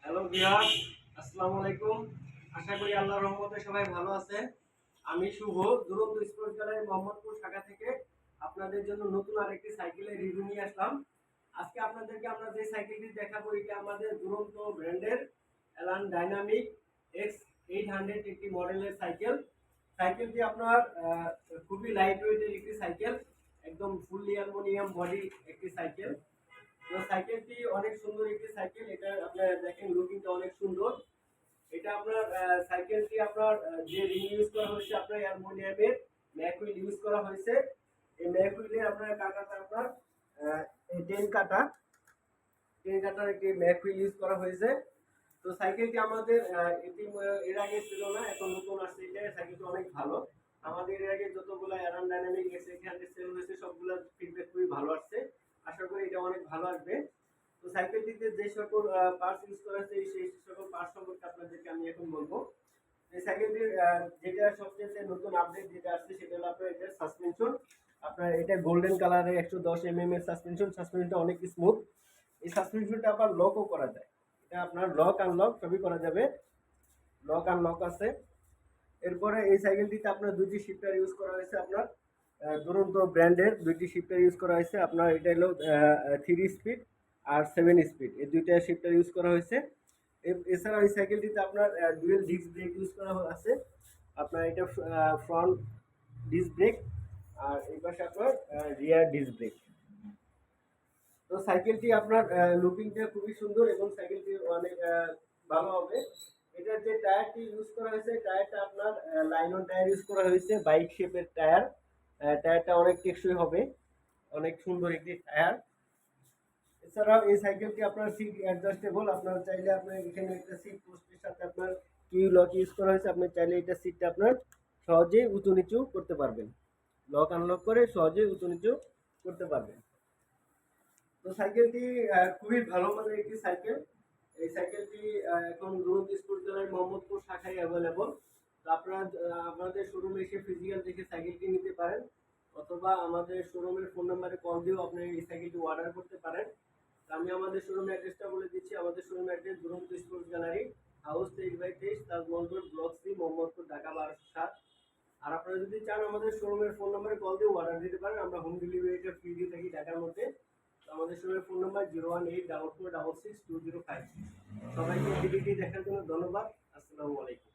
Hello viewers, আসসালামু আলাইকুম। আশা করি আল্লাহর রহমতে সবাই ভালো আছেন। আমি শুভ, দুরন্ত স্পোর্টস গ্যালারি মোহাম্মদপুর শাখা থেকে আপনাদের জন্য নতুন আরেকটি সাইকেলের রিভিউ নিয়ে আসলাম। আজকে আপনাদেরকে আমরা যে সাইকেলটি দেখাবো এটা আমাদের দুরন্ত ব্র্যান্ডের এলান ডাইনামিক X800 একটি মডেলের সাইকেল। সাইকেলটি আপনার খুবই লাইট ওয়েটের একটি সাইকেল, একদম ফুললি অ্যালুমিনিয়াম বডি একটি সাইকেল। তো সাইকেলটি অনেক সুন্দর একটি সাইকেল। এটা আপনার দেখেন লুকিংটা অনেক সুন্দর। এটা আপনার সাইকেলটি আপনার যে রিং ইউজ করা হয়েছে আপনার অ্যালুমিনিয়ামের ম্যাক হুইল ইউজ করা হয়েছে। এই ম্যাক হুইলে আপনার কাটাটা আপনার এই 10 কাটার একটি ম্যাক হুইল ইউজ করা হয়েছে। তো সাইকেলটি আমাদের এর আগে ছিল না, এখন নতুন আসছে। এটা সাইকেলটি অনেক ভালো। আমাদের এর আগে যতগুলো অ্যারন ডাইনামিক X800 সেল হয়েছে সবগুলো ফিডব্যাক খুবই ভালো আসছে। আশা করি এটা অনেক ভালো আসবে। তো সাইকেলটিতে যে সকল পার্টস ইউজ করা হয়েছে সেই সকল পার্টস সম্পর্কে আপনাদেরকে আমি এখন বলবো। এই সাইকেলটির যেটা সবচেয়ে নতুন আপডেট যেটা আসছে সেটা হলো আপনার এটা সাসপেনশন। আপনার এটা গোল্ডেন কালারের 110 এর সাসপেনশনটা অনেক স্মুথ। এই সাসপেনশনটা আবার লকও করা যায়। এটা আপনার লক আনলক সবই করা যাবে। লক আনলক আছে। এরপরে এই সাইকেলটিতে আপনার দুটি শিফটার ইউজ করা হয়েছে। আপনার দুরন্ত ব্র্যান্ডের দুইটি শিফটার ইউজ করা হয়েছে। আপনার এটা হলো 3 স্পিড আর 7 স্পিড, এই দুইটা শিফটার ইউজ করা হয়েছে। এছাড়া এই সাইকেলটিতে আপনার ডুয়েল ডিস্ক ব্রেক ইউজ করা আছে। আপনার এটা ফ্রন্ট ডিস্ক ব্রেক আর এই পাশে আপনার রিয়ার ডিস্ক ব্রেক। তো সাইকেলটি আপনার লুকিংটা খুবই সুন্দর এবং সাইকেলটি অনেক ভালো হবে। এটার যে টায়ারটি ইউজ করা হয়েছে টায়ারটা আপনার লাইনন টায়ার ইউজ করা হয়েছে, বাইক শেপের টায়ার। টায়ারটা অনেক টেকসই হবে, অনেক সুন্দর একটি টায়ার। এছাড়াও এই সাইকেলটি আপনার সিট অ্যাডজাস্টেবল। আপনার চাইলে আপনার এখানে একটা সিট পোস্টের সাথে আপনার কিউ লক ইউজ করা হয়েছে। আপনি চাইলে এটা সিটটা আপনার সহজেই উঁচু নিচু করতে পারবেন, লক আনলক করে সহজেই উঁচু নিচু করতে পারবেন। তো সাইকেলটি খুবই ভালো মানের একটি সাইকেল। এই সাইকেলটি এখন দুরন্ত স্পোর্টস গ্যালারি মোহাম্মদপুর শাখায় অ্যাভেলেবল। তো আপনারা আমাদের শোরুমে এসে ফিজিক্যাল দেখে সাইকেলটি নিতে পারেন, অথবা আমাদের শোরুমের ফোন নাম্বারে কল দিয়েও আপনি এই সাইকেলটি অর্ডার করতে পারেন। তো আমি আমাদের শোরুমের অ্যাড্রেসটা বলে দিচ্ছি। আমাদের শোরুমের address Duranta sports gallery, house 23/23, Tajmahal road, block C, Mohammadpur, Dhaka 1207। আর আপনারা যদি চান আমাদের শোরুমের ফোন নাম্বারে কল দিয়ে অর্ডার দিতে পারেন। আমরা হোম ডেলিভারিটা ফ্রি দিয়ে থাকি ঢাকার মধ্যে। আমাদের শোরুমের ফোন নাম্বার 01844662056। সবাইকে ভিডিওটি দেখার জন্য ধন্যবাদ। আসসালামু আলাইকুম।